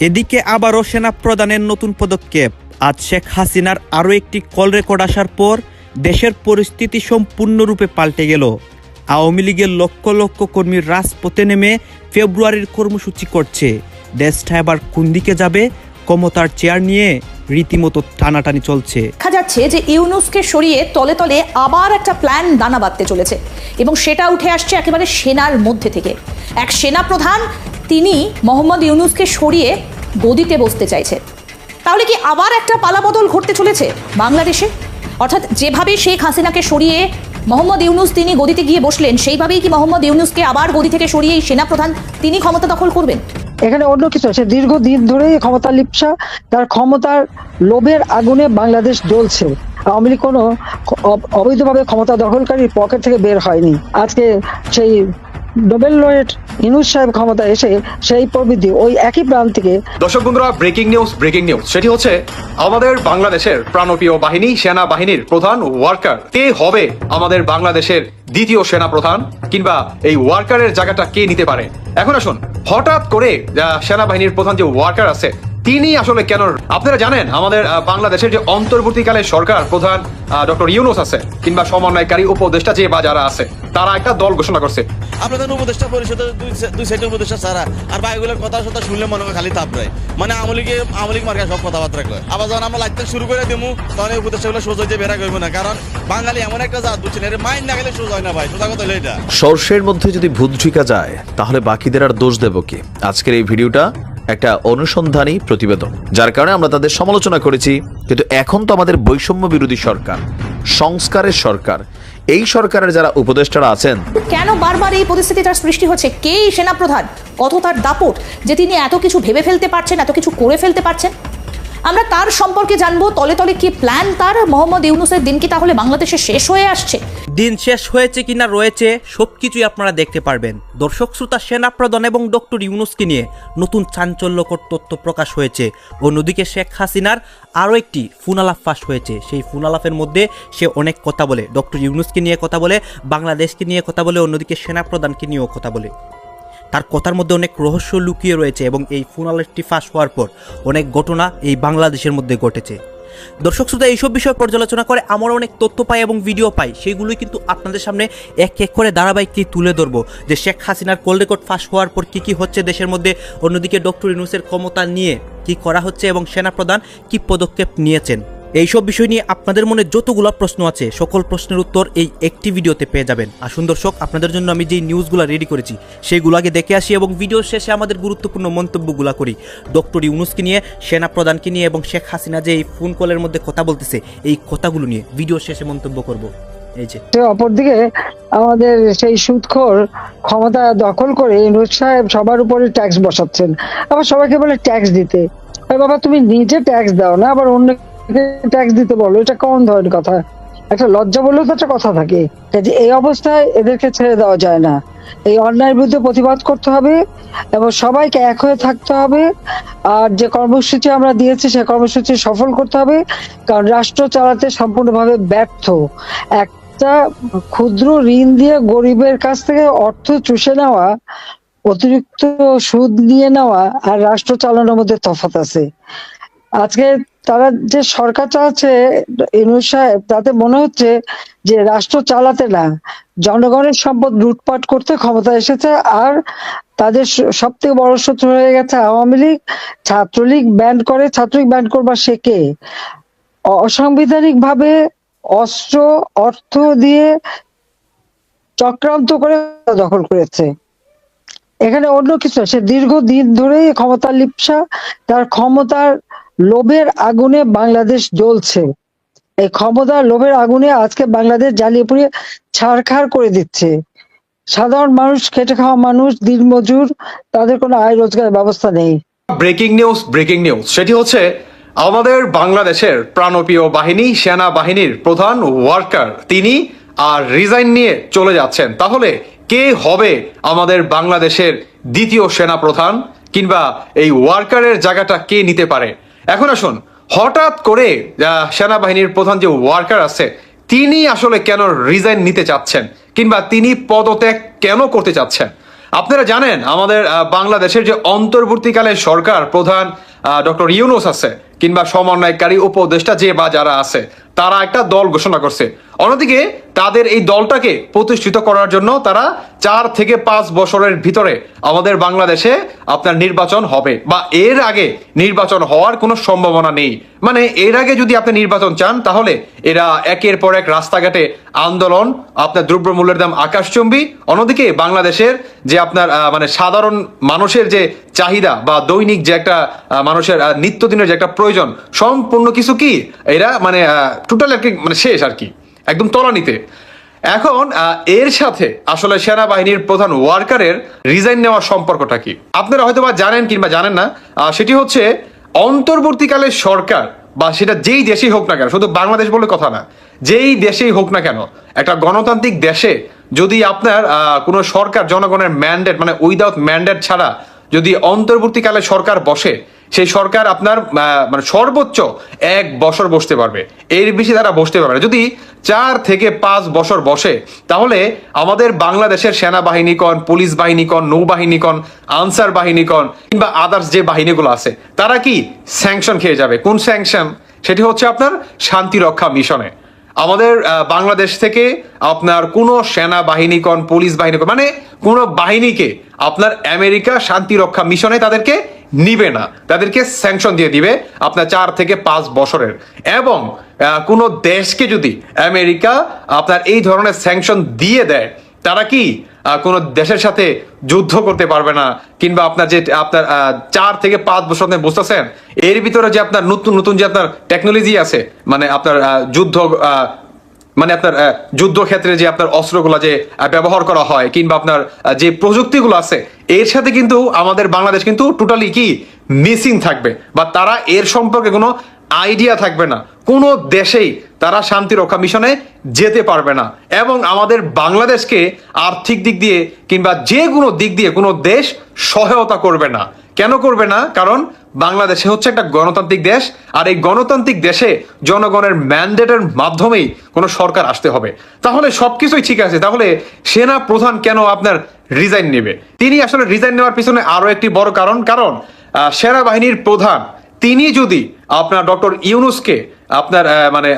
এদিকে আবারও সেনা প্রধানের নতুন পদক্ষেপ। আজ শেখ হাসিনার আরও একটি কল রেকর্ড আসার পর দেশের পরিস্থিতি সম্পূর্ণরূপে পাল্টে গেল। আওয়ামী লীগের লক্ষ লক্ষ কর্মীর রাজপথে নেমে ফেব্রুয়ারির কর্মসূচি করছে। দেশটা এবার কোন দিকে যাবে? ক্ষমতার চেয়ার নিয়ে রীতিমতো টানাটানি চলছে। দেখা যাচ্ছে যে ইউনূসকে সরিয়ে তলে তলে আবার একটা প্ল্যান দানা বাঁধতে চলেছে এবং সেটা উঠে আসছে একেবারে সেনার মধ্যে থেকে। এক সেনা প্রধান তিনি মোহাম্মদ ইউনূসকে সরিয়ে গদিতে বসতে চাইছে। তাহলে কি আবার একটা পালাবদল ঘটতে চলেছে বাংলাদেশে? অর্থাৎ যেভাবে শেখ হাসিনাকে সরিয়ে মোহাম্মদ ইউনূস তিনি গদিতে গিয়ে বসলেন, সেইভাবেই কি মোহাম্মদ ইউনূসকে আবার গদি থেকে সরিয়ে সেনা প্রধান তিনি ক্ষমতা দখল করবেন? এখানে অন্য কিছু আছে। দীর্ঘদিন ধরে ক্ষমতা লিপ্সা, তার ক্ষমতার লোভের আগুনে বাংলাদেশ জ্বলছে। আওয়ামী লীগ কোনো অবৈধভাবে ক্ষমতা দখলকারীর পকেট থেকে বের হয়নি। আজকে সেই নোবেল লরেট ইউনূস সাহেব ক্ষমতা এসে সেই প্রবৃদ্ধি ওই একই প্রান্ত থেকে। দর্শক বন্ধুরা, ব্রেকিং নিউজ সেটি হচ্ছে আমাদের বাংলাদেশের প্রাণপ্রিয় বাহিনী সেনা বাহিনীর প্রধান ওয়ার্কার কে হবে আমাদের বাংলাদেশের দ্বিতীয় সেনা প্রধান, কিংবা এই ওয়ার্কারের জায়গাটা কে নিতে পারে। এখন আসুন, হঠাৎ করে সেনাবাহিনীর প্রধান যে ওয়ার্কার আছে তিনি আসলে কেন? আপনারা জানেন আমাদের বাংলাদেশের যে অন্তর্বর্তীকালে সরকার প্রধান ডক্টর ইউনূস আছে, কিংবা সমন্বয়কারী উপদেষ্টা যে বা যারা আছে, তারা একটা দল ঘোষণা করছে। আপনাদের উপদেষ্টা পরিষদের দুই সাইডের উপদেষ্টা ছাড়া আর বাইগুলোর কথা শুনলে মনে হয় খালি তাপ দেয়। মানে আওয়ামী লীগ মার্কা সব কথাবার্তা কয়। আবার যখন আমরা লাইতে শুরু করে দেবো তখন এই উপদেষ্টাগুলো সোজা দিয়ে বেড়া করবো না, কারণ বাঙালি এমন একটা জাত বুঝছেন, এর মাইন্ড না গেলে সোজা হয় না ভাই। সোজা কথা হলো এটা। সর্ষের মধ্যে যদি ভূত ঢুকা যায় তাহলে বাকিদের আর দোষ দেব কি? আজকের এই ভিডিওটা একটা অনুসন্ধানী প্রতিবেদন, যার কারণে আমরা তাদের সমালোচনা করেছি। কিন্তু এখন তো আমাদের বৈষম্য বিরোধী সরকার, সংস্কারের সরকার, এই সরকারের যারা উপদেষ্টারা আছেন, কেন বারবার এই পরিস্থিতিটার সৃষ্টি হচ্ছে? কে সেনাপ্রধান? কত তার দাপট যে তিনি এত কিছু ভেবে ফেলতে পারছেন, এত কিছু করে ফেলতে পারছেন? আমরা তার সম্পর্কে জানবো। তলে তলে কি প্ল্যান তার? মোহাম্মদ ইউনূসের দিন কি তাহলে বাংলাদেশে শেষ হয়ে আসছে? দিন শেষ হয়েছে কিনা রয়েছে সবকিছুই আপনারা দেখতে পারবেন। দর্শক শ্রোতা, সেনা প্রধান এবং ডক্টর ইউনূসকে নিয়ে নতুন চাঞ্চল্যকর তথ্য প্রকাশ হয়েছে। অন্যদিকে শেখ হাসিনার আরও একটি ফোনালাপ ফাঁস হয়েছে। সেই ফোনালাপের মধ্যে সে অনেক কথা বলে, ডক্টর ইউনূসকে নিয়ে কথা বলে, বাংলাদেশকে নিয়ে কথা বলে, অন্যদিকে সেনা প্রধানকে নিয়েও কথা বলে। তার কথার মধ্যে অনেক রহস্য লুকিয়ে রয়েছে এবং এই ফোনালাপটি ফাঁস হওয়ার পর অনেক ঘটনা এই বাংলাদেশের মধ্যে ঘটেছে। দর্শক শ্রোতা, এইসব বিষয় পর্যালোচনা করে আমরা অনেক তথ্য পাই এবং ভিডিও পাই, সেগুলোই কিন্তু আপনাদের সামনে এক এক করে ধারাবাহিকটি তুলে ধরবো। যে শেখ হাসিনার কল রেকর্ড ফাঁস হওয়ার পর কী কী হচ্ছে দেশের মধ্যে, অন্যদিকে ডক্টর ইউনূসের ক্ষমতা নিয়ে কি করা হচ্ছে এবং সেনাপ্রধান কি পদক্ষেপ নিয়েছেন। এইসব বিষয় নিয়ে আপনাদের মনে যতগুলো প্রশ্ন আছে সকল প্রশ্নের উত্তর এই একটি ভিডিওতে পেয়ে যাবেন। আসুন দর্শক, আপনাদের জন্য আমি যেই নিউজগুলো রেডি করেছি সেইগুলো আগে দেখে আসি এবং ভিডিওর শেষে আমাদের গুরুত্বপূর্ণ মন্তব্যগুলো করি ডক্টর ইউনূসকে নিয়ে, সেনা প্রধানকে নিয়ে এবং শেখ হাসিনা যে এই ফোন কলের মধ্যে কথা বলতেছে এই কথাগুলো নিয়ে ভিডিওর শেষে মন্তব্য করব। এই যে অপরদিকে আমাদের সেই সুদখোর ক্ষমতা দখল করে ইউনূস সাহেব সবার উপরে ট্যাক্স বসাচ্ছেন। আবার সবাইকে বলে ট্যাক্স দিতে। বাবা, তুমি নিজে ট্যাক্স দাও না, আবার অন্য ট্যাক্স দিতে বলো, এটা কোন ধরনের কথা? একটা লজ্জা বললেও তো একটা কথা থাকে। এই অবস্থায় এদেরকে ছেড়ে দেওয়া যায় না। এই অন্যায়ের বিরুদ্ধে প্রতিবাদ করতে হবে এবং সবাইকে এক হয়ে থাকতে হবে। আর যে কর্মসূচি আমরা দিয়েছি সেই কর্মসূচি সফল করতে হবে, কারণ রাষ্ট্র চালাতে সম্পূর্ণভাবে ব্যর্থ। একটা ক্ষুদ্র ঋণ দিয়ে গরিবের কাছ থেকে অর্থ চুষে নেওয়া, অতিরিক্ত সুদ নিয়ে নেওয়া আর রাষ্ট্র চালানোর মধ্যে তফাৎ আছে। আজকে তারা যে সরকার চালাচ্ছে ইউনূস সাহেব, তাতে মনে হচ্ছে যে রাষ্ট্র চালাতে না, জনগণের সম্পদ লুটপাট করতে ক্ষমতা এসেছে। আর তাদের সব থেকে বড় শত্রু হয়ে গেছে আওয়ামী লীগ। ছাত্রলীগ ব্যান্ড করবার সে কে? অসাংবিধানিক ভাবে অস্ত্র অর্থ দিয়ে চক্রান্ত করে দখল করেছে। এখানে অন্য কিছু আছে। দীর্ঘদিন ধরে ক্ষমতা লিপ্সা, তার ক্ষমতার লোভের আগুনে বাংলাদেশ জ্বলছে। এই ক্ষমতার লোভের আগুনে আজকে বাংলাদেশ জ্বালিয়ে পুড়িয়ে ছারখার করে দিচ্ছে। সাধারণ মানুষ, খেটে খাওয়া মানুষ, দিনমজুর, তাদের কোনো আয় রোজগারের ব্যবস্থা নেই। ব্রেকিং নিউজ সেটি হচ্ছে আমাদের বাংলাদেশের প্রাণপ্রিয় বাহিনী সেনা বাহিনীর প্রধান ওয়ার্কার তিনি আর রিজাইন নিয়ে চলে যাচ্ছেন। তাহলে কে হবে আমাদের বাংলাদেশের দ্বিতীয় সেনা প্রধান, কিংবা এই ওয়ার্কারের জায়গাটা কে নিতে পারে? এখন আসুন, হঠাৎ করে সেনাবাহিনীর প্রধান যে ওয়ার্কার আছে তিনি আসলে কেন রিজাইন নিতে চাচ্ছেন, কিংবা তিনি পদত্যাগ কেন করতে চাচ্ছেন? আপনারা জানেন আমাদের বাংলাদেশের যে অন্তর্বর্তীকালে সরকার প্রধান ডক্টর ইউনূস আছে কিংবা সমন্বয়কারী উপদেষ্টা যে বা যারা আছে তারা একটা দল ঘোষণা করছে। অন্যদিকে তাদের এই দলটাকে প্রতিষ্ঠিত করার জন্য তারা 4 থেকে 5 বছরের ভিতরে আমাদের বাংলাদেশে আপনার নির্বাচন হবে বা এর আগে নির্বাচন হওয়ার কোনো সম্ভাবনা নেই। মানে এর আগে যদি আপনি নির্বাচন চান তাহলে এরা একের পর এক রাস্তাঘাটে আন্দোলন, আপনার দ্রব্যমূল্যের দাম আকাশচুম্বী, অন্যদিকে বাংলাদেশের যে আপনার মানে সাধারণ মানুষের যে চাহিদা বা দৈনিক যে একটা মানুষের নিত্যদিনের যে একটা প্রয়োজন সম্পূর্ণ কিছু কি এরা মানে টোটাল আর কি মানে শেষ আর কি, একদম তলানিতে। এখন এর সাথে আসলে সেনাবাহিনীর প্রধান ওয়ার্কারের রিজাইন নেওয়ার সম্পর্কটা কি আপনারা হয়তোবা জানেন কিংবা জানেন না। সেটি হচ্ছে অন্তর্বর্তীকালে সরকার বা সেটা যেই দেশেই হোক না কেন, শুধু বাংলাদেশ বলে কথা না, যেই দেশেই হোক না কেন, একটা গণতান্ত্রিক দেশে যদি আপনার কোনো সরকার জনগণের ম্যান্ডেট মানে উইদাউট ম্যান্ডেট ছাড়া যদি অন্তর্বর্তীকালে সরকার বসে, সেই সরকার আপনার মানে সর্বোচ্চ 1 বছর বসতে পারবে, এর বেশি তারা বসতে পারবে না। যদি 4 থেকে 5 বছর বসে তাহলে আমাদের বাংলাদেশের সেনাবাহিনী কন, পুলিশ বাহিনী কন, নৌবাহিনী কন, আনসার বাহিনী কন কিংবা আদার্স যে বাহিনীগুলো আছে তারা কি স্যাংশন খেয়ে যাবে। কোন স্যাংশন? সেটি হচ্ছে আপনার শান্তি রক্ষা মিশনে। আমাদের বাংলাদেশ থেকে আপনার কোনো সেনাবাহিনী কন, পুলিশ বাহিনী কন, মানে কোনো বাহিনীকে আপনার আমেরিকা শান্তি রক্ষা মিশনে তাদেরকে নিবে না, তাদেরকে স্যাংশন দিয়ে দিবে আপনার 4 থেকে 5 বছরের। এবং কোনো দেশকে যদি আমেরিকা আপনার এই ধরনের স্যাংশন দিয়ে দেয়, তারা কি কোনো দেশের সাথে যুদ্ধ করতে পারবে না, কিংবা আপনার যে আপনার 4 থেকে 5 বছর আপনি বুঝতেছেন এর ভিতরে যে আপনার নতুন নতুন যে আপনার টেকনোলজি আছে, মানে আপনার যুদ্ধ মানে আপনার যুদ্ধক্ষেত্রে যে আপনার অস্ত্রগুলো যে ব্যবহার করা হয় কিংবা আপনার যে প্রযুক্তিগুলো আছে, এর সাথে কিন্তু আমাদের বাংলাদেশ কিন্তু টোটালি কি মিসিং থাকবে, বা তারা এর সম্পর্কে কোনো আইডিয়া থাকবে না। কোনো দেশেই তারা শান্তি রক্ষা মিশনে যেতে পারবে না। এবং আমাদের বাংলাদেশকে আর্থিক দিক দিয়ে কিংবা যে কোনো দিক দিয়ে কোনো দেশ সহায়তা করবে না। কেন করবে না? কারণ বাংলাদেশে হচ্ছে একটা গণতান্ত্রিক দেশ, আর এই গণতান্ত্রিক দেশে জনগণের ম্যান্ডেটের মাধ্যমেই কোনো সরকার আসতে হবে। তাহলে সবকিছুই ঠিক আছে, তাহলে সেনা প্রধান কেন আপনার রিজাইন নেবে? তিনি আসলে রিজাইন নেওয়ার পিছনে আরো একটি বড় কারণ সেনাবাহিনীর প্রধান তিনি যদি আপনার ডক্টর ইউনূসকে আপনার মানে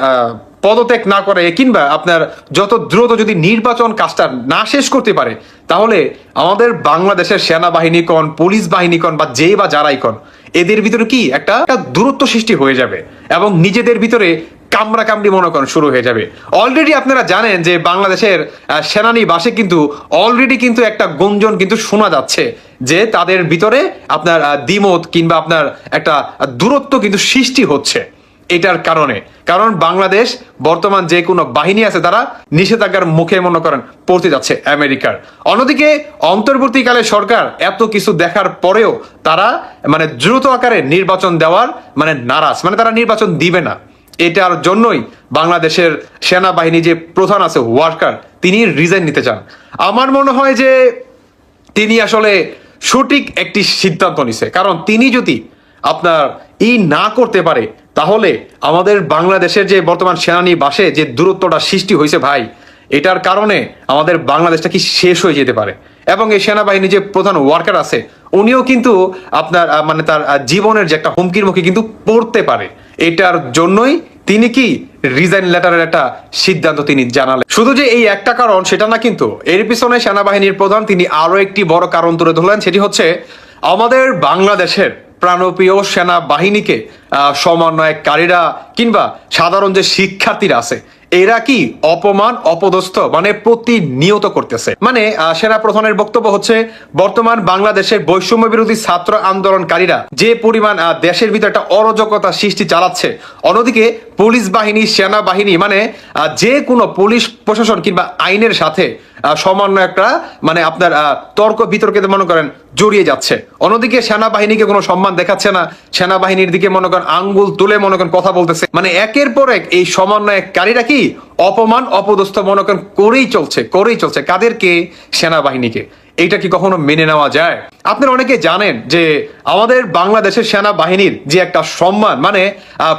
পদত্যাগ না করে কিংবা আপনার যত দ্রুত যদি নির্বাচন কাজটা না শেষ করতে পারে, তাহলে আমাদের বাংলাদেশের সেনাবাহিনী কন, পুলিশ বাহিনী কন বা যেই বা যারাই কন, এদের ভিতরে কি একটা দূরত্ব সৃষ্টি হয়ে যাবে এবং নিজেদের ভিতরে কামড়া কামড়ি মনে করেন শুরু হয়ে যাবে। অলরেডি আপনারা জানেন যে বাংলাদেশের সেনানিবাসে কিন্তু অলরেডি কিন্তু একটা গুঞ্জন কিন্তু শোনা যাচ্ছে যে তাদের ভিতরে আপনার দ্বিমত কিংবা আপনার একটা দূরত্ব কিন্তু সৃষ্টি হচ্ছে এটার কারণে। কারণ বাংলাদেশ বর্তমান যে কোনো বাহিনী আছে তারা নিষেধাজ্ঞার মুখে মনে করেন পড়তে যাচ্ছে আমেরিকার। অন্যদিকে অন্তর্বর্তীকালে সরকার এত কিছু দেখার পরেও তারা মানে দ্রুত আকারে নির্বাচন দেওয়ার মানে নারাজ, মানে তারা নির্বাচন দিবে না। এটার জন্যই বাংলাদেশের সেনাবাহিনী যে প্রধান আছে ওয়ার্কার, তিনি রিজাইন নিতে চান। আমার মনে হয় যে তিনি আসলে সঠিক একটি সিদ্ধান্ত নিছে, কারণ তিনি যদি আপনার না করতে পারে তাহলে আমাদের বাংলাদেশের যে বর্তমান সেনানিবাসে যে দূরত্বটা সৃষ্টি হয়েছে ভাই, এটার কারণে আমাদের বাংলাদেশটা কি শেষ হয়ে যেতে পারে। এবং এই সেনাবাহিনী যে প্রধান ওয়ার্কার আছে উনিও কিন্তু আপনার মানে তার জীবনের যে একটা হুমকির মুখে কিন্তু পড়তে পারে। এটার জন্যই তিনি কি রিজাইন লেটারের একটা সিদ্ধান্ত তিনি জানালেন। শুধু যে এই একটা কারণ সেটা না, কিন্তু এর পিছনে সেনাবাহিনীর প্রধান তিনি আরো একটি বড় কারণ তুলে ধরলেন, সেটি হচ্ছে আমাদের বাংলাদেশের প্রাণপ্রিয় সেনাবাহিনীকে সমন্বয়কারীরা কিংবা সাধারণ যে শিক্ষার্থীরা আছে এরা কি অপমান অপদস্থ মানে প্রতিনিয়ত করতেছে। মানে সেনা প্রধানের বক্তব্য হচ্ছে বর্তমান বাংলাদেশের বৈষম্য বিরোধী ছাত্র আন্দোলনকারীরা যে পরিমাণ দেশের ভিতরে একটা অরাজকতা সৃষ্টি চালাচ্ছে, অন্যদিকে পুলিশ বাহিনী সেনাবাহিনী মানে যে কোনো পুলিশ প্রশাসন কিংবা আইনের সাথে সমন্বয়করা মানে আপনার তর্ক বিতর্কে মনে করেন জড়িয়ে যাচ্ছে। অন্যদিকে সেনাবাহিনীকে কোনো সম্মান দেখাচ্ছে না, সেনাবাহিনীর দিকে মনে করেন আঙ্গুল তুলে মনে করেন কথা বলতেছে। মানে একের পর এক এই সমন্বয়কারীরা কি অপমান অপদস্থ মনে করেন করেই চলছে। কাদেরকে? সেনাবাহিনীকে। এইটা কি কখনো মেনে নেওয়া যায়? আপনারা অনেকে জানেন যে আমাদের বাংলাদেশের সেনাবাহিনীর যে একটা সম্মান, মানে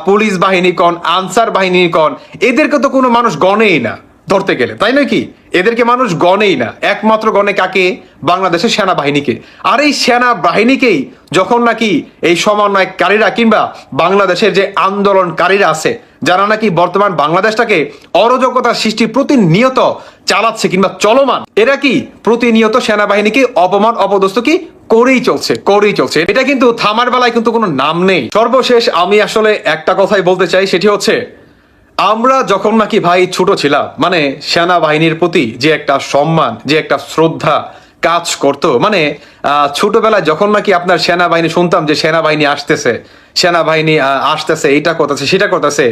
পুলিশ বাহিনী কন, আনসার বাহিনী কন, এদেরকে তো কোনো মানুষ গণেই না। ধরতে গেলে, তাই নয় কি? এদেরকে মানুষ গণেই না, একমাত্র গণে কাকে? বাংলাদেশের সেনাবাহিনীকে। আর এই সেনাবাহিনীকেই যখন নাকি এই সমন্বয়কারীরা কিংবা বাংলাদেশের যে আন্দোলনকারীরা আছে, যারা নাকি বর্তমান বাংলাদেশটাকে অরাজকতার সৃষ্টি প্রতিনিয়ত চালাচ্ছে কিংবা চলমান, এরা কি প্রতিনিয়ত সেনাবাহিনীকে অপমান অপদস্থ কি করেই চলছে। এটা কিন্তু থামার বেলায় কিন্তু কোনো নাম নেই। সর্বশেষ আমি আসলে একটা কথাই বলতে চাই, সেটি হচ্ছে আমরা যখন নাকি ভাই ছোট ছিলাম, মানে সেনাবাহিনীর প্রতি যে একটা সম্মান, যে একটা শ্রদ্ধা কাজ করতো, মানে ছোটবেলায় যখন নাকি আপনার সেনাবাহিনী শুনতাম যে সেনাবাহিনী আসতেছে এটা করতেছে সেটা করতেছে,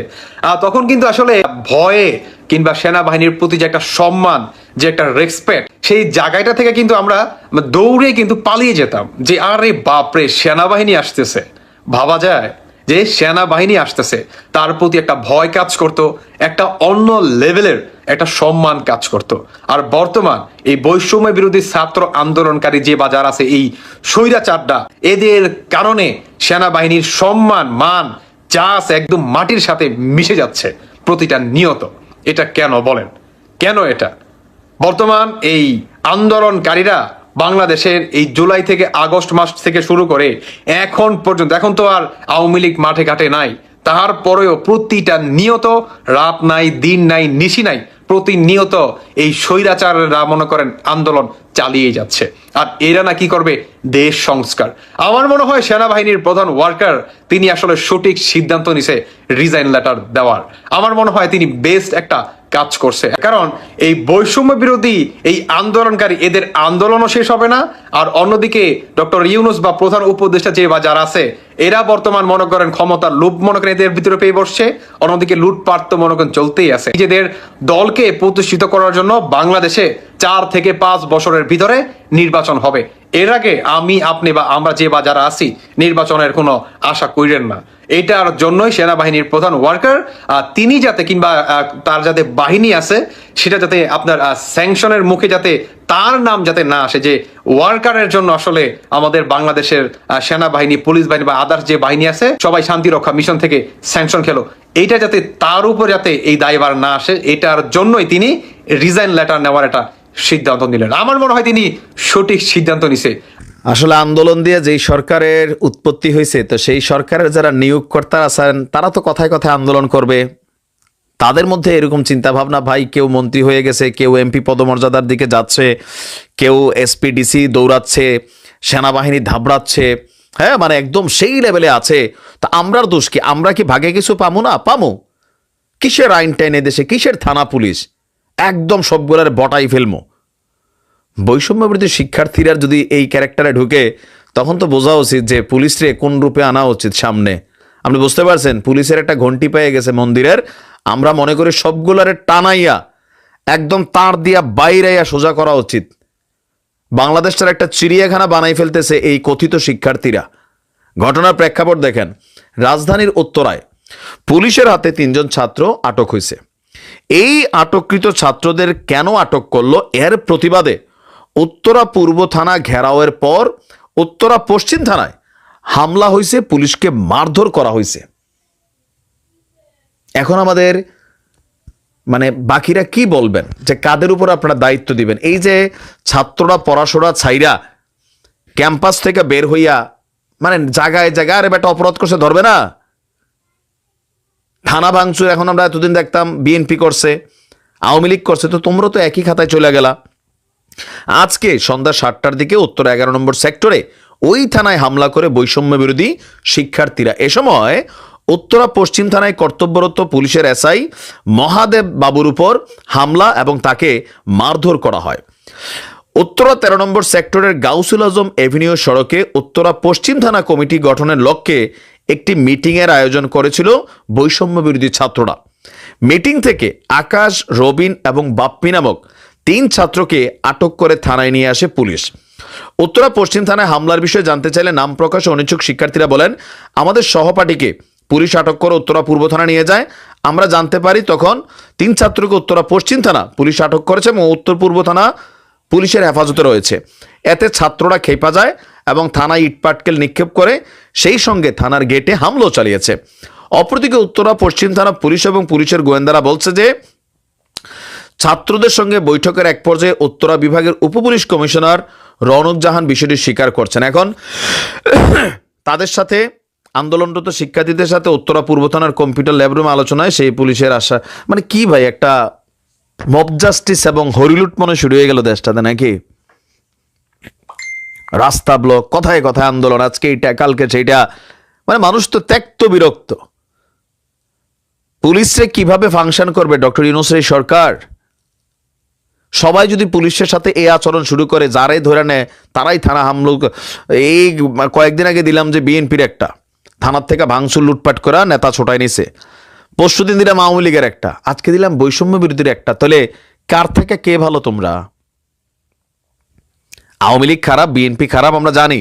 তখন কিন্তু আসলে ভয়ে কিংবা সেনাবাহিনীর প্রতি যে একটা সম্মান, যে একটা রেসপেক্ট, সেই জায়গাটা থেকে কিন্তু আমরা দৌড়ে কিন্তু পালিয়ে যেতাম যে আরে বাপরে সেনাবাহিনী আসতেছে। ভাবা যায় যে সেনাবাহিনী আসতেছে, তার প্রতি একটা ভয় কাজ করত, একটা অন্য লেভেলের একটা সম্মান কাজ করত। আর বর্তমান এই বৈষম্য বিরোধী ছাত্র আন্দোলনকারী যে বাজার আছে, এই স্বৈরাচারটা, এদের কারণে সেনাবাহিনীর সম্মান মান যা আছে একদম মাটির সাথে মিশে যাচ্ছে প্রতিটা নিয়ত। এটা কেন বলেন? কেন এটা? বর্তমান এই আন্দোলনকারীরা বাংলাদেশের এই জুলাই থেকে আগস্ট মাস থেকে শুরু করে এখন পর্যন্ত, এখন তো আর আওয়ামী লীগ মাঠে ঘাটে নাই, তারপরেও প্রতিটা নিয়ত রাত নাই দিন নাই নিশি নাই, প্রতিনিয়ত এই স্বৈরাচাররা মনে করেন আন্দোলন চালিয়ে যাচ্ছে। আর এরা না কি করবে? দেশ সংস্কার। আমার মনে হয় সেনাবাহিনীর প্রধান ওয়ার্কার তিনি আসলে সঠিক সিদ্ধান্ত নিছে রিজাইন লেটার দেওয়ার। আমার মনে হয় তিনি বেস্ট একটা কাজ করছে, কারণ এই বৈষম্য বিরোধী এই আন্দোলনকারী, এদের আন্দোলনও শেষ হবে না। আর অন্যদিকে ডক্টর ইউনূস বা প্রধান উপদেষ্টা যে বাজার আছে, এরা বর্তমান মনে করেন ক্ষমতার লোভ মনে করেন এদের ভিতরে পেয়ে বসছে। অন্যদিকে লুটপাট তো মনে করেন চলতেই আছে। নিজেদের দলকে প্রতিষ্ঠিত করার জন্য বাংলাদেশে 4 থেকে 5 বছরের ভিতরে নির্বাচন হবে। এর আগে আমি আপনি বা আমরা যে বা যারা আছি নির্বাচনের কোনো আশা করেন না। এটার জন্যই সেনাবাহিনীর প্রধান ওয়ার্কার তিনি যাতে কিংবা তার যাতে বাহিনী আছে সেটা যাতে আপনার স্যাংশনের মুখে যাতে তার নাম যাতে না আসে, যে ওয়ার্কারের জন্য আসলে আমাদের বাংলাদেশের সেনাবাহিনী, পুলিশ বাহিনী বা আদার্স যে বাহিনী আছে সবাই শান্তি রক্ষা মিশন থেকে স্যাংশন খেলো, এইটা যাতে তার উপর যাতে এই দায়ভার না আসে, এটার জন্যই তিনি রিজাইন লেটার নেওয়ার একটা সিদ্ধান্ত নিলেন। আমার মনে হয় তিনি সঠিক সিদ্ধান্ত নিছে। আসলে আন্দোলন দিয়ে যেই সরকারের উৎপত্তি হয়েছে, তো সেই সরকারের যারা নিয়োগকর্তা আছেন তারা তো কথায় কথায় আন্দোলন করবে। তাদের মধ্যে এরকম চিন্তা ভাবনা, ভাই কেউ মন্ত্রী হয়ে গেছে, কেউ এমপি পদমর্যাদার দিকে যাচ্ছে, কেউ এসপিডিসি দৌড়াচ্ছে, সেনাবাহিনী ধাবড়াচ্ছে, হ্যাঁ মানে একদম সেই লেভেলে আছে। তা আমরার দোষ কি? আমরা কি ভাগে কিছু পামু না? পামু। কিসের আইন টাইন দেশে, কিসের থানা পুলিশ, একদম সবগুলার বটাই ফেলমো। বৈষম্য বিরোধী শিক্ষার্থীরা যদি এই ক্যারেক্টারে ঢুকে, তখন তো বোঝা উচিত যে পুলিশরে কোন রূপে আনা উচিত সামনে। আপনি বুঝতে পারছেন, পুলিশের একটা ঘন্টি পেয়ে গেছে মন্দিরের, আমরা মনে করি সবগুলারে টানাইয়া একদম তার দিয়া বাইরাইয়া সোজা করা উচিত। বাংলাদেশটার একটা চিড়িয়াখানা বানাই ফেলতেছে এই কথিত শিক্ষার্থীরা। ঘটনার প্রেক্ষাপট দেখেন, রাজধানীর উত্তরায় পুলিশের হাতে 3 জন ছাত্র আটক হয়েছে। এই আটককৃত ছাত্রদের কেন আটক করলো, এর প্রতিবাদে উত্তরা পূর্ব থানা ঘেরাওয়ের পর উত্তরা পশ্চিম থানায় হামলা হয়েছে, পুলিশকে মারধর করা হয়েছে। এখন আমাদের মানে বাকিরা কি বলবেন, যে কাদের উপর আপনারা দায়িত্ব দিবেন? এই যে ছাত্ররা পড়াশোনা ছাইরা ক্যাম্পাস থেকে বের হইয়া মানে জায়গায় জায়গায় আরে বেটা অপরাধ করছে ধরবে না? থানা ভাঙচুর এখন আমরা এতদিন দেখতাম বিএনপি করছে, আওয়ামী লীগ করছে, তো তোমরা তো একই খাতায় চলে গেলা। আজকে সন্ধ্যা 7টার দিকে উত্তর 11 নম্বর সেক্টরে ওই থানায় হামলা করে বৈষম্য বিরোধী শিক্ষার্থীরা। এ সময় উত্তরা পশ্চিম থানায় কর্তব্যরত পুলিশের এসআই মহাদেব বাবুর উপর হামলা এবং তাকে মারধর করা হয়। উত্তরা 13 নম্বর সেক্টরের গাউসুল আজম এভিনিউ সড়কে উত্তরা পশ্চিম থানা কমিটি গঠনের লক্ষ্যে একটি মিটিংয়ের আয়োজন করেছিল বৈষম্য বিরোধী ছাত্ররা। মিটিং থেকে আকাশ, রবিন এবং বাপ্পি নামক 3 ছাত্রকে আটক করে থানায় নিয়ে আসে পুলিশ। উত্তরা পশ্চিম থানায় হামলার বিষয়ে জানতে চাইলে নাম প্রকাশে অনিচ্ছুক শিক্ষার্থীরা বলেন, আমাদের সহপাঠীকে পুলিশ আটক করে উত্তরা পূর্ব থানা নিয়ে যায়। আমরা জানতে পারি তখন 3 ছাত্রকে উত্তরা পশ্চিম থানা পুলিশ আটক করেছে এবং উত্তর পূর্ব থানা পুলিশের হেফাজতে রয়েছে। এতে ছাত্ররা খেপা যায় এবং থানায় ইটপাটকেল নিক্ষেপ করে, সেই সঙ্গে থানার গেটে হামলাও চালিয়েছে। অপরদিকে উত্তরা পশ্চিম থানা পুলিশ এবং পুলিশের গোয়েন্দারা বলছে যে ছাত্রদের সঙ্গে বৈঠকের এক পর্যায়ে উত্তরা বিভাগের উপপুলিশ কমিশনার রৌনক জাহান বিষয়টি স্বীকার করছেন। এখন তাদের সাথে আন্দোলনরত শিক্ষার্থীদের সাথে উত্তরা পূর্ব থানার কম্পিউটার ল্যাবরুমে আলোচনায় সেই পুলিশের আশা, মানে কি ভাই, একটা মব জাস্টিস এবং হরিলুট মনে শুরু হয়ে গেল দেশটাতে নাকি। রাস্তা ব্লক, কথায় কথায় আন্দোলন, আজকে এইটা কালকে সেইটা, মানে মানুষ তো ত্যক্ত বিরক্ত। পুলিশে কিভাবে ফাংশন করবে ডক্টর ইউনূসের এই সরকার? সবাই যদি পুলিশের সাথে এই আচরণ শুরু করে, যারাই ধরে নেয় তারাই থানা হামলা। এই কয়েকদিন আগে দিলাম যে বিএনপির একটা থানার থেকে ভাঙচুর লুটপাট করা নেতা ছোটাই নিছে, পরশুদিন দিলাম আওয়ামী লীগের একটা, আজকে দিলাম বৈষম্য বিরোধীর একটা। তাহলে কার থেকে কে ভালো? তোমরা আওয়ামী লীগ খারাপ, বিএনপি খারাপ আমরা জানি,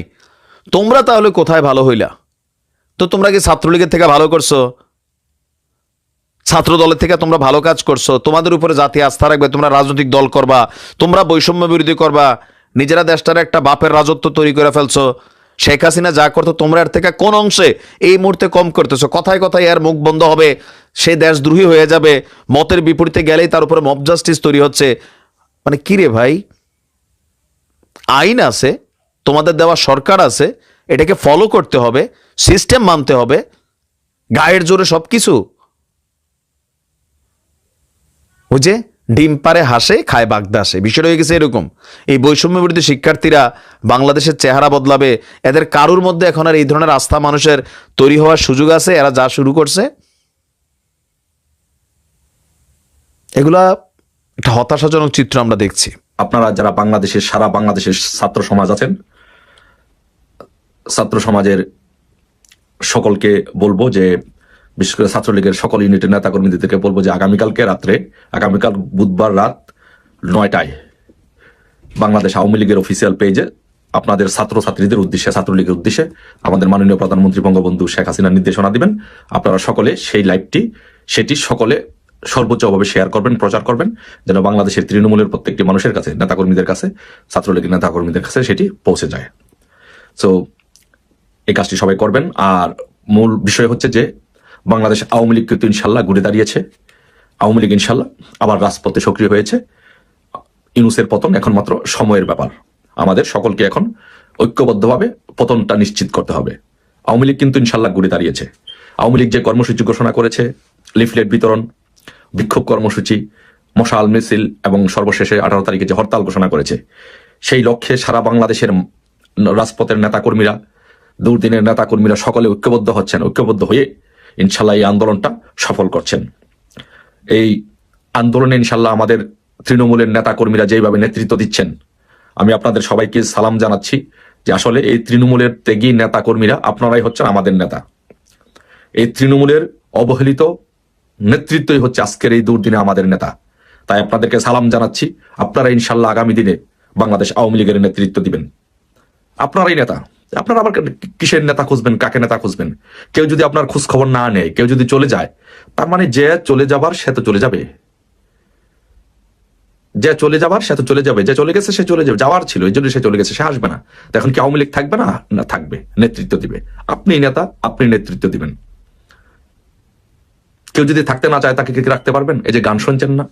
তোমরা তাহলে কোথায় ভালো হইলা? তো তোমরা কি ছাত্রলীগের থেকে ভালো করছো? ছাত্র দলের থেকে তোমরা ভালো কাজ করছো, তোমাদের উপরে জাতি আস্থা রাখবে, তোমরা রাজনৈতিক দল করবা, তোমরা বৈষম্য বিরোধী করবা, নিজেরা দেশটার একটা বাপের রাজত্ব তৈরি করে ফেলছো। শেখ হাসিনা যা করতো তোমরা এর থেকে কোন অংশে এই মুহূর্তে কম করতেছো? কথায় কথায় এর মুখ বন্ধ হবে, সে দেশদ্রোহী হয়ে যাবে, মতের বিপরীতে গেলেই তার উপরে মব জাস্টিস তৈরি হচ্ছে। মানে কি রে ভাই, আইন আছে, তোমাদের দেওয়া সরকার আছে, এটাকে ফলো করতে হবে, সিস্টেম মানতে হবে, গায়ের জোরে সবকিছু। ওই যে ডিম পারে হাসে, খায় বাগদাসে, বিষয়টা হয়ে গেছে এরকম। এই বৈষম্য বিরোধী শিক্ষার্থীরা বাংলাদেশের চেহারা বদলাবে, এদের কারুর মধ্যে এখন আর এই ধরনের আস্থা মানুষের তৈরি হওয়ার সুযোগ আছে? এরা যা শুরু করছে এগুলা একটা হতাশাজনক চিত্র আমরা দেখছি। আপনারা যারা বাংলাদেশের, সারা বাংলাদেশের ছাত্র সমাজ আছেন, ছাত্র সমাজের সকলকে বলবো যে, বিশেষ করে ছাত্রলীগের সকল ইউনিটের নেতা কর্মীদেরকে বলবো যে আগামীকাল বুধবার রাত 9টায় বাংলাদেশ আওয়ামী লীগের অফিসিয়াল পেজে আপনাদের ছাত্রছাত্রীদের উদ্দেশ্যে, ছাত্রলীগের উদ্দেশ্যে আমাদের মাননীয় প্রধানমন্ত্রী বঙ্গবন্ধু শেখ হাসিনার নির্দেশনা দিবেন। আপনারা সকলে সেই লাইভটি, সেটি সকলে সর্বোচ্চভাবে শেয়ার করবেন, প্রচার করবেন, যেন বাংলাদেশের তৃণমূলের প্রত্যেকটি মানুষের কাছে, নেতাকর্মীদের কাছে, ছাত্রলীগের নেতাকর্মীদের কাছে সেটি পৌঁছে যায়। সো এই কাজটি সবাই করবেন। আর মূল বিষয় হচ্ছে যে, বাংলাদেশ আওয়ামী লীগ কিন্তু ইনশাল্লাহ ঘুরে দাঁড়িয়েছে। আওয়ামী লীগ ইনশাল্লাহ আবার রাজপথে সক্রিয় হয়েছে। ইউনূসের পতন এখন মাত্র সময়ের ব্যাপার। আমাদের সকলকে এখন ঐক্যবদ্ধভাবে পতনটা নিশ্চিত করতে হবে। আওয়ামী লীগ কিন্তু ইনশাল্লাহ ঘুরে দাঁড়িয়েছে। আওয়ামী লীগ যে কর্মসূচি ঘোষণা করেছে, লিফলেট বিতরণ, বিক্ষোভ কর্মসূচি, মশাল মিছিল এবং সর্বশেষে 18 তারিখে যে হরতাল ঘোষণা করেছে, সেই লক্ষ্যে সারা বাংলাদেশের রাজপথের নেতাকর্মীরা, দুর্দিনের নেতাকর্মীরা সকলে ঐক্যবদ্ধ হচ্ছেন। ঐক্যবদ্ধ হয়ে ইনশাল্লাহ এই আন্দোলনটা সফল করছেন। এই আন্দোলনে ইনশাল্লাহ আমাদের তৃণমূলের নেতাকর্মীরা যেভাবে নেতৃত্ব দিচ্ছেন, আমি আপনাদের সবাইকে সালাম জানাচ্ছি যে আসলে এই তৃণমূলের ত্যাগী নেতাকর্মীরা আপনারাই হচ্ছেন আমাদের নেতা। এই তৃণমূলের অবহেলিত নেতৃত্বই হচ্ছে আজকের এই দুর্দিনে আমাদের নেতা। তাই আপনাদেরকে সালাম জানাচ্ছি। আপনারা ইনশাল্লাহ আগামী দিনে বাংলাদেশ আওয়ামী লীগের নেতৃত্ব দিবেন। আপনারাই নেতা। আপনারা আবার কিসের নেতা খুঁজবেন, কাকে নেতা খুঁজবেন? কেউ যদি আপনার খোঁজ খবর না নেয়, কেউ যদি চলে যায়, তার মানে যে চলে যাবার সে তো চলে যাবে, যে চলে যাবার সে তো চলে যাবে, যে চলে গেছে সে চলে যাবে, যাওয়ার ছিল এই জন্য সে চলে গেছে, সে আসবে না। এখন কি আওয়ামী লীগ থাকবে না? না, থাকবে, নেতৃত্ব দিবে। আপনি নেতা, আপনি নেতৃত্ব দিবেন। কেউ যদি থাকতে না চায় তাকে কি রাখতে পারবেন? এই যে গান শুনছেন না,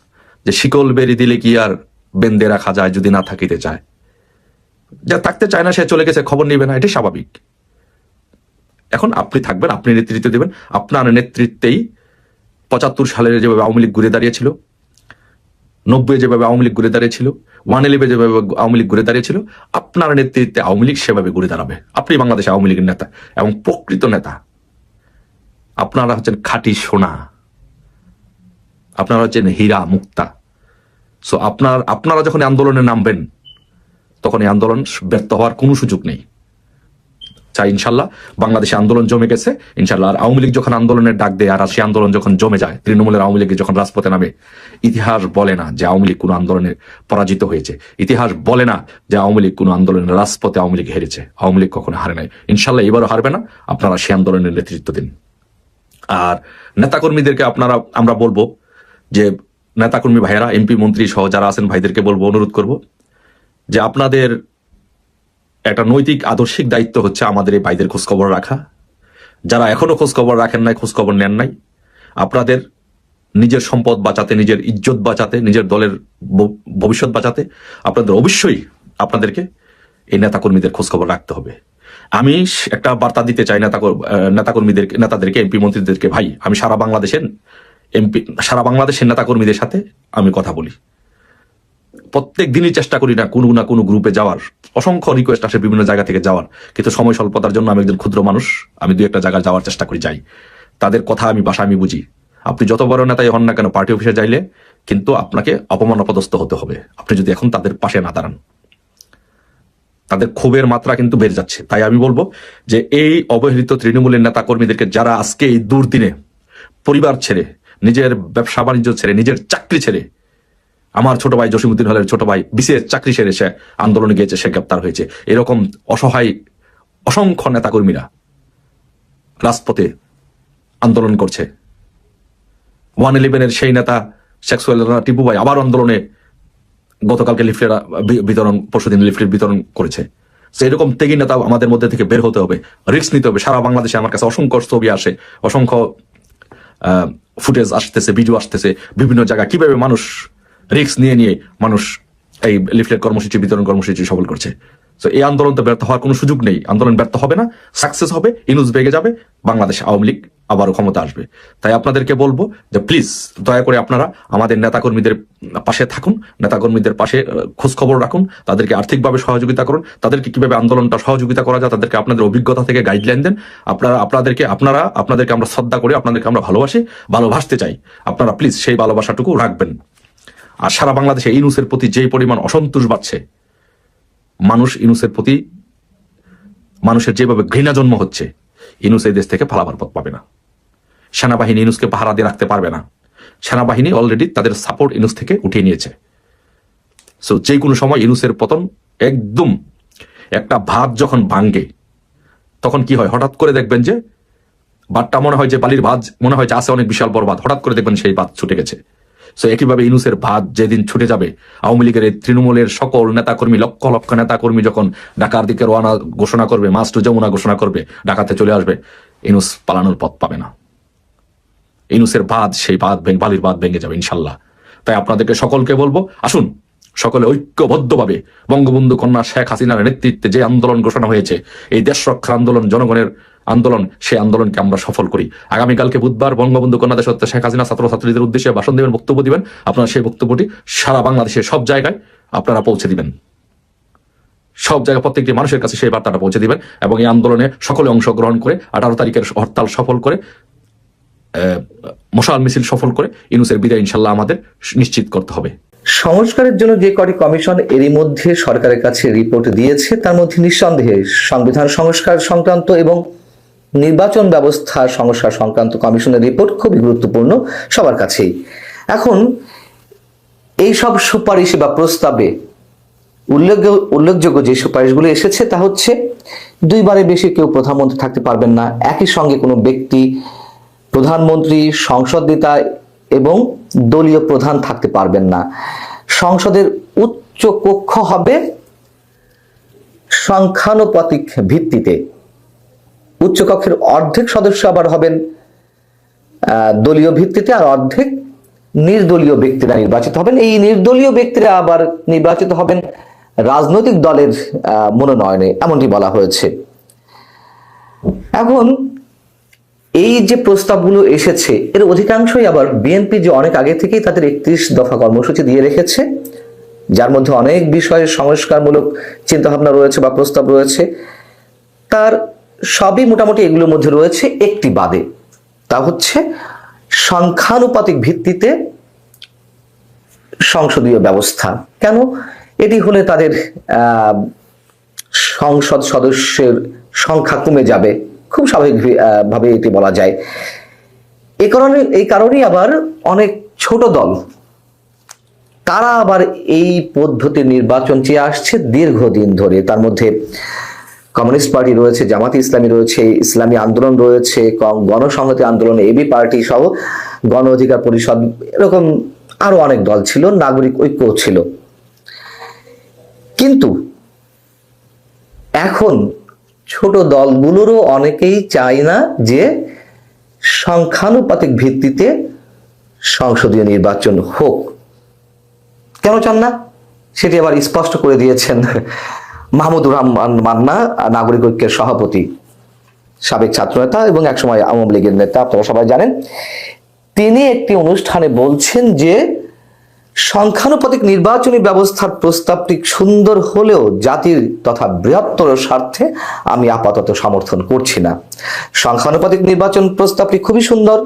যে শিকল বেরি দিলে কি আর বেঁধে রাখা যায় যদি না থাকিতে চায়। যা থাকতে চায় না সে চলে গেছে, খবর নিবে না, এটাই স্বাভাবিক। এখন আপনি থাকবেন, আপনি নেতৃত্ব দিবেন। আপনার নেতৃত্বেই 75 সালের যেভাবে আওয়ামী লীগ ঘুরে দাঁড়িয়েছিল, 90 যেভাবে আওয়ামী লীগ ঘুরে দাঁড়িয়েছিল, 111 যেভাবে আওয়ামী লীগ ঘুরে দাঁড়িয়েছিল, আপনার নেতৃত্বে আওয়ামী লীগ সেভাবে ঘুরে দাঁড়াবে। আপনি বাংলাদেশ আওয়ামী লীগের নেতা এবং প্রকৃত নেতা। আপনারা হচ্ছেন খাঁটি সোনা, আপনারা হচ্ছেন হীরা মুক্তা। সো আপনারা যখন আন্দোলনে নামবেন, তখন এই আন্দোলন ব্যর্থ হওয়ার কোনো সুযোগ নেই। চাই ইনশাল্লাহ বাংলাদেশে আন্দোলন জমে গেছে ইনশাল্লাহ। আর আওয়ামী লীগ যখন আন্দোলনের ডাক দেয়, আর সেই আন্দোলন যখন জমে যায়, তৃণমূলের আওয়ামী লীগ যখন রাজপথে নামে, ইতিহাস বলে না যে আওয়ামী লীগ কোনো আন্দোলনে পরাজিত হয়েছে। ইতিহাস বলে না যে আওয়ামী লীগ কোনো আন্দোলনের রাজপথে আওয়ামী লীগ হেরেছে। আওয়ামী লীগ কখনো হারে নাই, ইনশাল্লাহ এবারও হারবে না। আপনারা সেই আন্দোলনের নেতৃত্ব দিন। আর নেতাকর্মীদেরকে আমরা বলবো যে, নেতাকর্মী ভাইয়েরা, এমপি মন্ত্রী সহ যারা আছেন ভাইদেরকে বলবো, অনুরোধ করব যে আপনাদের একটা নৈতিক আদর্শিক দায়িত্ব হচ্ছে আমাদের এই ভাইদের খোঁজখবর রাখা। যারা এখনো খোঁজখবর রাখেন নাই, খোঁজখবর নেন নাই, আপনাদের নিজের সম্পদ বাঁচাতে, নিজের ইজ্জত বাঁচাতে, নিজের দলের ভবিষ্যৎ বাঁচাতে আপনাদের অবশ্যই আপনাদেরকে এই নেতাকর্মীদের খোঁজখবর রাখতে হবে। আমি একটা বার্তা দিতে চাই নেতাদেরকে, এমপি মন্ত্রীদেরকে, ভাই আমি সারা বাংলাদেশের নেতাকর্মীদের সাথে আমি কথা বলি, প্রত্যেক দিনই চেষ্টা করি না কোনো গ্রুপে যাওয়ার, অসংখ্য রিকোয়েস্ট আসে বিভিন্ন জায়গা থেকে যাওয়ার, কিন্তু সময় স্বল্পতার জন্য আমি একজন ক্ষুদ্র মানুষ, আমি দু একটা জায়গায় যাওয়ার চেষ্টা করি, যাই। তাদের কথা আমি ভাষা আমি বুঝি। আপনি যত বড় নেতাই হন না কেন, পার্টি অফিসে যাইলে কিন্তু আপনাকে অপমান অপদস্থ হতে হবে আপনি যদি এখন তাদের পাশে না দাঁড়ান। তাদের ক্ষোভের মাত্রা কিন্তু বেড়ে যাচ্ছে। তাই আমি বলবো যে এই অবহেলিত তৃণমূলের নেতা কর্মীদেরকে, যারা আজকে এই দুর্দিনে পরিবার ছেড়ে, নিজের ব্যবসা বাণিজ্য ছেড়ে, নিজের চাকরি ছেড়ে, আমার ছোট ভাই জসিমউদ্দিন হলের ছোট ভাই বিসিএস চাকরি ছেড়ে সে আন্দোলনে গিয়েছে, সে গ্রেপ্তার হয়েছে, এরকম অসহায় অসংখ্য নেতাকর্মীরা রাজপথে আন্দোলন করছে। 111-এর সেই নেতা শেখ সোহেল রানা টিপু ভাই আবার আন্দোলনে গতকালকে লিফলেট বিতরণ, পরশুদিন লিফলেট বিতরণ করেছে। এরকম ত্যাগী নেতা আমাদের মধ্যে থেকে বের হতে হবে, রিস্ক নিতে হবে। সারা বাংলাদেশে আমার কাছে অসংখ্য ছবি আসে, অসংখ্য ফুটেজ আসতেছে, ভিডিও আসতেছে বিভিন্ন জায়গায়, কিভাবে মানুষ রিস্ক নিয়ে মানুষ এই লিফলেট কর্মসূচি, বিতরণ কর্মসূচি সফল করছে। তো এই আন্দোলন তো ব্যর্থ হওয়ার কোনো সুযোগ নেই, আন্দোলন ব্যর্থ হবে না, সাকসেস হবে, ইনুস বেগে যাবে, বাংলাদেশ আওয়ামী লীগ আবারও ক্ষমতা আসবে। তাই আপনাদেরকে বলবো যে প্লিজ দয়া করে আপনারা আমাদের নেতাকর্মীদের পাশে থাকুন, নেতাকর্মীদের পাশে খোঁজ খবর রাখুন, তাদেরকে আর্থিকভাবে সহযোগিতা করুন, তাদেরকে কিভাবে আন্দোলনটা সহযোগিতা করা যায় তাদেরকে আপনাদের অভিজ্ঞতা থেকে গাইডলাইন দেন। আপনাদেরকে আমরা শ্রদ্ধা করি, আপনাদেরকে আমরা ভালোবাসি, ভালোবাসতে চাই। আপনারা প্লিজ সেই ভালোবাসাটুকু রাখবেন। আর সারা বাংলাদেশে ইনুসের প্রতি যেই পরিমাণ অসন্তোষ বাড়ছে, ইনুসের প্রতি মানুষের যেভাবে ঘৃণা জন্ম হচ্ছে, ইনুস এই দেশ থেকে পালাবার পথ পাবে না। সেনাবাহিনী ইনুসকে পাহারা দিয়ে রাখতে পারবে না। সেনাবাহিনী অলরেডি তাদের সাপোর্ট ইনুস থেকে উঠিয়ে নিয়েছে। সো যে কোনো সময় ইনুসের পতন একদম, একটা ভাত যখন ভাঙ্গে তখন কি হয়, হঠাৎ করে দেখবেন যে ভাতটা মনে হয় যে বালির ভাত, মনে হয় যে আছে অনেক বিশাল বড় ভাত, হঠাৎ করে দেখবেন সেই ভাত ছুটে গেছে। সো একইভাবে ইনুসের ভাত যেদিন ছুটে যাবে, আওয়ামী লীগের এই তৃণমূলের সকল নেতাকর্মী, লক্ষ লক্ষ নেতাকর্মী যখন ঢাকার দিকে রওনা ঘোষণা করবে, মাস টু যমুনা ঘোষণা করবে, ঢাকাতে চলে আসবে, ইনুস পালানোর পথ পাবে না। ইনুসের ভাত, সেই ভাত বালির ভাত ভেঙে যাবে ইনশাল্লাহ। তাই আপনাদেরকে সকলকে বলবো, আসুন সকলে ঐক্যবদ্ধভাবে বঙ্গবন্ধু কন্যা শেখ হাসিনার নেতৃত্বে যে আন্দোলন ঘোষণা হয়েছে, এই দেশ রক্ষার আন্দোলন, জনগণের আন্দোলন, সেই আন্দোলনকে আমরা সফল করি। আগামীকালকে বুধবার বঙ্গবন্ধু কন্যা দেশত্ব শেখ হাসিনা ছাত্রছাত্রীদের উদ্দেশ্যে ভাষণ দেবেন, বক্তব্য দিবেন। আপনারা সেই বক্তব্যটি সারা বাংলাদেশের সব জায়গায় আপনারা পৌঁছে দিবেন, সব জায়গায় প্রত্যেকটি মানুষের কাছে সেই বার্তাটা পৌঁছে দিবেন, এবং এই আন্দোলনে সকলে অংশগ্রহণ করে 18 তারিখের হরতাল সফল করে, মশাল মিছিল সফল করে ইনুসের বিদায় ইনশাল্লাহ আমাদের নিশ্চিত করতে হবে। সংস্কারের জন্য যে কটি কমিশন এরই মধ্যে সরকারের কাছে রিপোর্ট দিয়েছে, তার মধ্যে নিঃসন্দেহে সংবিধান সংস্কার সংক্রান্ত এবং নির্বাচন ব্যবস্থা সংস্কার সংক্রান্ত কমিশনের রিপোর্ট খুবই গুরুত্বপূর্ণ সবার কাছেই। এখন এই সব সুপারিশ বা প্রস্তাবে উল্লেখযোগ্য যে সুপারিশগুলো এসেছে তা হচ্ছে, 2 বারের বেশি কেউ প্রধানমন্ত্রী থাকতে পারবেন না, একই সঙ্গে কোনো ব্যক্তি প্রধানমন্ত্রী, সংসদ নেতা এবং দলীয় প্রধান থাকতে পারবেন না। সংসদের উচ্চ কক্ষ হবে সংখ্যানুপাতিক ভিত্তিতে, উচ্চ কক্ষের অর্ধেক সদস্য আবার হবেন দলীয় ভিত্তিতে, আর অর্ধেক নির্দলীয় ব্যক্তিরা নির্বাচিত হবেন। এই নির্দলীয় ব্যক্তিরা আবার নির্বাচিত হবেন রাজনৈতিক দলের মনোনয়নে, এমনটি বলা হয়েছে। এখন এই যে প্রস্তাবগুলো এসেছে, এর অধিকাংশই আবার বিএনপি যে অনেক আগে থেকেই তাদের 31 দফা কর্মসূচি দিয়ে রেখেছে, যার মধ্যে অনেক বিষয়ে সংস্কারমূলক চিন্তাভাবনা রয়েছে বা প্রস্তাব রয়েছে, তার সবই মোটামুটি এগুলোর মধ্যে রয়েছে, একটি বাদে। তা হচ্ছে সংখ্যানুপাতিক ভিত্তিতে সংসদীয় ব্যবস্থা। কেন? এটি হলে তাদের সংসদ সদস্যের সংখ্যা কমে যাবে, খুব স্বাভাবিকভাবে এটি বলা যায়। এই কারণেই আবার অনেক ছোট দল তারা আবার এই পদ্ধতির নির্বাচন চেয়ে আসছে দীর্ঘদিন ধরে। তার মধ্যে কমিউনিস্ট পার্টি রয়েছে, জামাতে ইসলামী রয়েছে, ইসলামী আন্দোলন রয়েছে, গণসংহতি আন্দোলন, এবি পার্টি সহ গণ অধিকার পরিষদ, এরকম আরো অনেক দল ছিল, নাগরিক ঐক্য ছিল। কিন্তু এখন ছোট দলগুলোরও অনেকেই চায় না যে সংখ্যানুপাতিক ভিত্তিতে সংসদীয় নির্বাচন হোক। কেন চান না সেটি আবার স্পষ্ট করে দিয়েছেন মাহমুদুর রহমান মান্না, নাগরিক ঐক্যের সভাপতি, সাবেক ছাত্রনেতা এবং একসময় আওয়ামী লীগের নেতা, আপনারা সবাই জানেন। তিনি একটি অনুষ্ঠানে বলছেন যে সংখ্যানুপাতিক নির্বাচনী ব্যবস্থার প্রস্তাবটি সুন্দর হলেও জাতির তথা বৃহত্তর স্বার্থে আমি আপাতত সমর্থন করছি না। সংখ্যানুপাতিক নির্বাচন প্রস্তাবটি খুবই সুন্দর,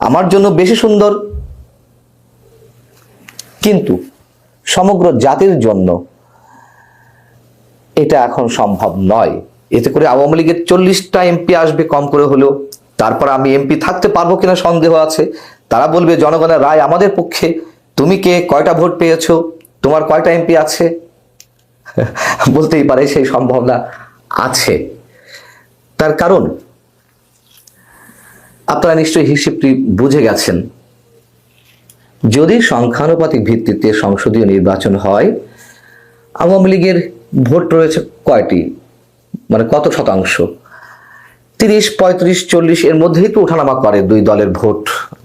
আমার জন্য বেশি সুন্দর, কিন্তু সমগ্র জাতির জন্য এটা এখন সম্ভব নয়। এতে করে আওয়ামী লীগের 40টা এমপি আসবে কম করে হলেও, তারপর আমি এমপি থাকতে পারবো কিনা সন্দেহ আছে। তারা বলবে জনগণের রায় আমাদের পক্ষে, তুমি কে, কয়টা ভোট পেয়েছো, তোমার কয়টা এমপি আছে, বলতেই পারে সেই সম্ভাবনা আছে। তার কারণ আপনারা নিশ্চয়ই হিসেবটি বুঝে গেছেন। যদি সংখ্যানুপাতিক ভিত্তিতে সংসদীয় নির্বাচন হয়, আওয়ামী লীগের ভোট রয়েছে কয়টি, মানে কত শতাংশ, 30, 35, 40 এর মধ্যেই তো ওঠানামা করে দুই দলের ভোট,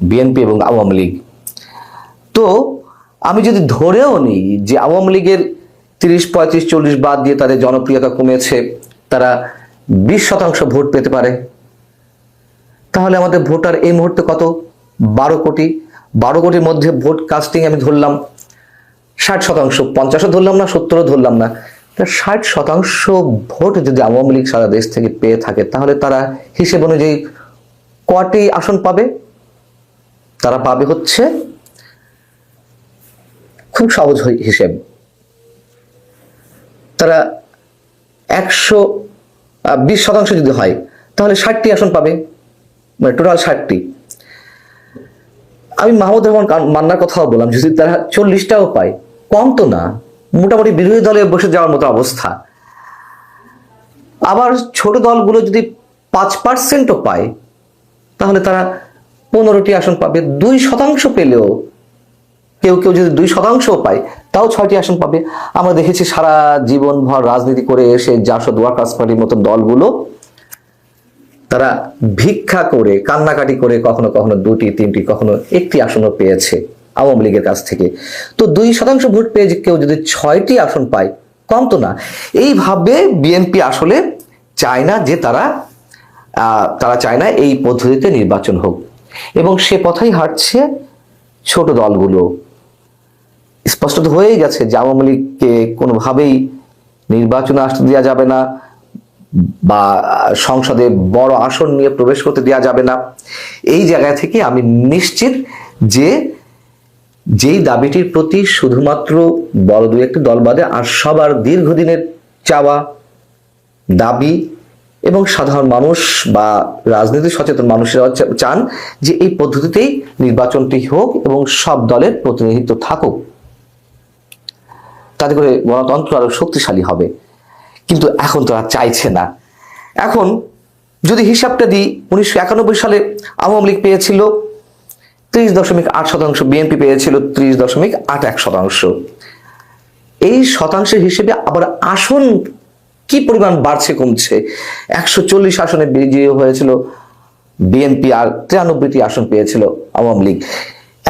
বিএনপি এবং আওয়ামী লীগ। তো আমি যদি ধরেও নিই যে আওয়ামী লীগের 30, 35, 40 বাদ দিয়ে তাদের জনপ্রিয়তা কমেছে, তারা 20% ভোট পেতে পারে, তাহলে আমাদের ভোটার এই মুহূর্তে কত, 12 কোটি। 12 কোটির মধ্যে ভোট কাস্টিং আমি ধরলাম 60%, 50ও ধরলাম না, 70ও ধরলাম না, 60% ভোট যদি আওয়ামী লীগ সারা দেশ থেকে পেয়ে থাকে, তাহলে তারা হিসেব অনুযায়ী কয়টি আসন পাবে? তারা পাবে হচ্ছে, খুব সহজ হিসেব, তারা 120% যদি হয় তাহলে 60টি আসন পাবে, মানে টোটাল 60টি। আমি মাহমুদুর রহমান মান্নার কথাও বললাম, যদি তারা 40টাও পায়, কম তো না, মোটামুটি বিরোধী দলে বসে যাওয়ার মতো অবস্থা। আবার ছোট দলগুলো যদি 5%ও পায়, তাহলে তারা 15টি আসন পাবে। 2% পেলেও, কেউ কেউ যদি 2%ও পায়, তাও 6টি আসন পাবে। আমরা দেখেছি সারা জীবন ভর রাজনীতি করে এসে জাসদ ওয়ার্কার্স পার্টির মতো দলগুলো, তারা ভিক্ষা করে, কান্নাকাটি করে কখনো কখনো 2টি, 3টি, কখনো 1টি আসনও পেয়েছে আওয়ামী লীগের কাছ থেকে। তো 2% ভোট পেয়ে কেউ যদি 6টি আসন পায়, কম তো না। এইভাবে বিএনপি আসলে চায় না যে তারা চায় না এই পদ্ধতিতে নির্বাচন হোক, এবং সে পথেই হাঁটছে ছোট দলগুলো। স্পষ্ট তো হয়েই গেছে যে আওয়ামী লীগকে কোনোভাবেই নির্বাচনে আসতে দেওয়া যাবে না, বা সংসদে বড় আসন নিয়ে প্রবেশ করতে দেওয়া যাবে না। এই জায়গা থেকে আমি নিশ্চিত যে যেই দাবিটির প্রতি শুধুমাত্র বড় দুই একটি দল বাদে আর সবার দীর্ঘদিনের চাওয়া, দাবি, এবং সাধারণ মানুষ বা রাজনীতি সচেতন মানুষেরা চান যে এই পদ্ধতিতেই নির্বাচনটি হোক এবং সব দলের প্রতিনিধিত্ব থাকুক, তাতে করে গণতন্ত্র আরো শক্তিশালী হবে। কিন্তু এখন তারা চাইছে না। এখন যদি হিসাবটা দিই, 1991 সালে আওয়ামী লীগ পেয়েছিল 30.8%, বিএনপি পেয়েছিল 30.81%। এই শতাংশের হিসেবে আবার আসন কি পরিমাণ বাড়ছে কমছে, 140 আসনে বিজয়ী হয়েছিল বিএনপি, আর 93টি আসন পেয়েছিল আওয়ামী লীগ।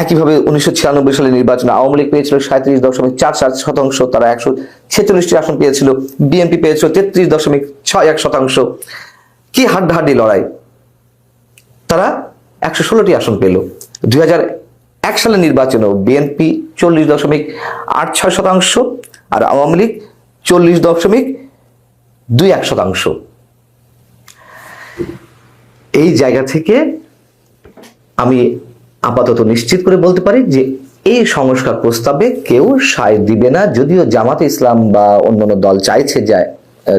একইভাবে 1996 সালে নির্বাচনে আওয়ামী লীগ পেয়েছিল 37.44%, তারা 146টি আসন পেয়েছিল, বিএনপি পেয়েছিল 33.61%। কি হাড্ডাহাড্ডি লড়াই, তারা 116টি আসন পেল। 2001 সালের নির্বাচনেও বিএনপি 40.86% আর আওয়ামী লীগ 40.21%। এই জায়গা থেকে আমি আপাতত নিশ্চিত করে বলতে পারি যে এই সংস্কার প্রস্তাবে কেউ সায় দিবে না। যদিও জামাতে ইসলাম বা অন্যান্য দল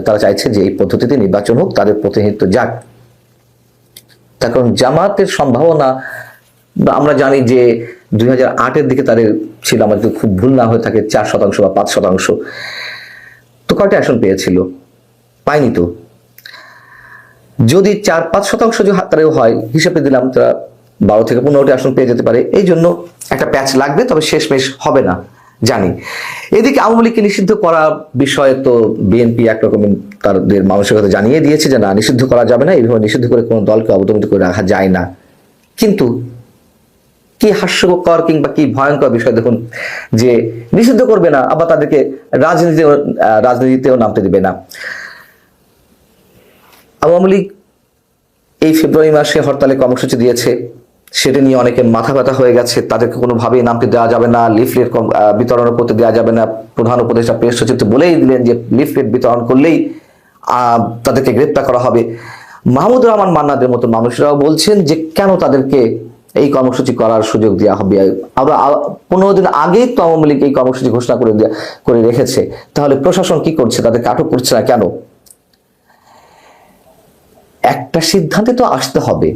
তারা চাইছে যে এই পদ্ধতিতে নির্বাচন হোক, তাদের প্রতিনিধিত্ব যাক। তার কারণ জামাতের সম্ভাবনা, আমরা জানি যে 2008-এর দিকে তাদের ছিল, আমাদের খুব ভুল না হয়ে থাকে, 4% বা 5%। তো কয়টা আসন পেয়েছিল? পায়নি তো। যদি 4-5% তারাও হয়, হিসাবে দিলাম তারা 12 থেকে 15টি আসন পেয়ে যেতে পারে। এই জন্য একটা প্যাচ লাগবে, তবে শেষমেশ হবে না জানি। এদিকে আওয়ামী লীগকে নিষিদ্ধ করা বিষয়ে তো বিএনপি একরকম তাদের মানসিকতা জানিয়ে দিয়েছে যে না, নিষিদ্ধ করা যাবে না, এইভাবে নিষিদ্ধ করে কোনো দলকে অবদমিত করে রাখা যায় না। কিন্তু কি হাস্যকর কিংবা কি ভয়ঙ্কর বিষয় দেখুন, যে নিষিদ্ধ করবে না, আবার তাদেরকে রাজনীতিতেও নামতে দিবে না। আওয়ামী লীগ এই ফেব্রুয়ারি মাসে হরতালে কর্মসূচি দিয়েছে, সেটা নিয়ে অনেকের মাথা ব্যথা হয়ে গেছে। তাদেরকে কোনোভাবেই নামতে দেওয়া যাবে না, লিফলেট বিতরণ করতে দেওয়া যাবে না। প্রধান উপদেষ্টা প্রেস সচিব তো বলেই দিলেন যে লিফলেট বিতরণ করলেই তাদেরকে গ্রেপ্তার করা হবে। মাহমুদুর রহমান মান্নাদের মতো মানুষরাও বলছেন যে কেন তাদেরকে এই কর্মসূচি করার সুযোগ দেওয়া হবে। আবার 15 দিন আগেই তো আওয়ামী লীগ এই কর্মসূচি ঘোষণা করে রেখেছে, তাহলে প্রশাসন কি করছে, তাদেরকে আটক করছে না কেন? একটা সিদ্ধান্তে তো আসতে হবে।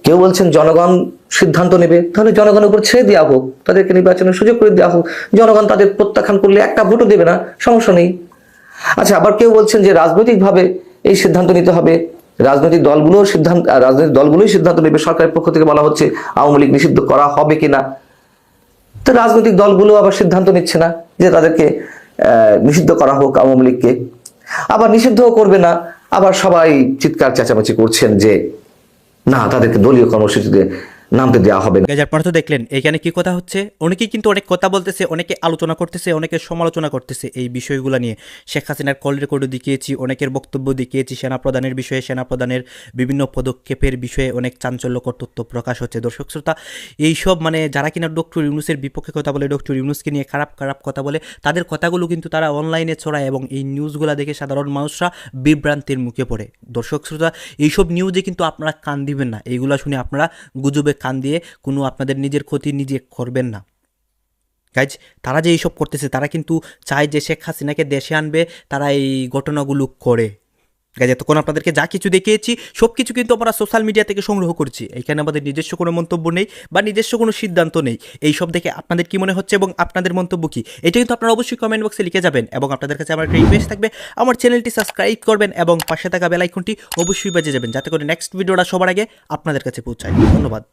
কেউ বলছেন জনগণ সিদ্ধান্ত নেবে, তাহলে জনগণের উপর ছেড়ে দেওয়া হোক, তাদেরকে নির্বাচনের সুযোগ করে দেওয়া হোক। জনগণ তাদের প্রত্যাখ্যান করলে একটা ভোটও দেবে না, সমস্যা নেই। আচ্ছা, আবার কেউ বলছেন যে রাজনৈতিকভাবে এই সিদ্ধান্ত নিতে হবে, রাজনৈতিক দলগুলোই সিদ্ধান্ত নেবে। সরকারের পক্ষ থেকে বলা হচ্ছে আওয়ামী লীগ নিষিদ্ধ করা হবে কিনা। তো রাজনৈতিক দলগুলো আবার সিদ্ধান্ত নিচ্ছে না যে তাদেরকে নিষিদ্ধ করা হোক আওয়ামী লীগকে, আবার নিষিদ্ধও করবে না। আবার সবাই চিৎকার চেঁচামেচি করছেন যে না, তাদেরকে দলীয় কর্মসূচিতে নামতে দেওয়া হবে না। গাইজ আপনারা তো দেখলেন এখানে কি কথা হচ্ছে। অনেকেই কিন্তু অনেক কথা বলতেছে, অনেকে আলোচনা করতেছে, অনেকে সমালোচনা করতেছে এই বিষয়গুলো নিয়ে। শেখ হাসিনার কল রেকর্ডও দেখিয়েছি, অনেকের বক্তব্য দেখিয়েছি, সেনাপ্রধানের বিষয়ে, সেনাপ্রধানের বিভিন্ন পদক্ষেপের বিষয়ে অনেক চাঞ্চল্যকর তথ্য প্রকাশ হচ্ছে। দর্শক শ্রোতা, এইসব মানে যারা কিনা ডক্টর ইউনূসের বিপক্ষে কথা বলে, ডক্টর ইউনূসকে নিয়ে খারাপ কথা বলে, তাদের কথাগুলো কিন্তু তারা অনলাইনে ছড়ায় এবং এই নিউজগুলো দেখে সাধারণ মানুষরা বিভ্রান্তির মুখে পড়ে। দর্শক শ্রোতা, এইসব নিউজে কিন্তু আপনারা কান দিবেন না, এইগুলো শুনে আপনারা গুজবে কান দিয়ে কোনো আপনাদের নিজের ক্ষতি নিজে করবেন না। গাইজ, তারা যে এইসব করতেছে, তারা কিন্তু চায় যে শেখ হাসিনাকে দেশে আনবে, তারা এই ঘটনাগুলো করে। গাইজ, এতক্ষণ আপনাদেরকে যা কিছু দেখিয়েছি সব কিছু কিন্তু আমরা সোশ্যাল মিডিয়া থেকে সংগ্রহ করছি। এখানে আমাদের নিজস্ব কোনো মন্তব্য নেই বা নিজস্ব কোনো সিদ্ধান্ত নেই। এই সব দেখে আপনাদের কি মনে হচ্ছে এবং আপনাদের মন্তব্য কি, এটা কিন্তু আপনারা অবশ্যই কমেন্ট বক্সে লিখে যাবেন। এবং আপনাদের কাছে আমার একটা রিকোয়েস্ট থাকবে, আমার চ্যানেলটি সাবস্ক্রাইব করবেন এবং পাশে থাকা বেল আইকনটি অবশ্যই বাজিয়ে যাবেন, যাতে করে নেক্সট ভিডিওটা সবার আগে আপনাদের কাছে পৌঁছায়। ধন্যবাদ।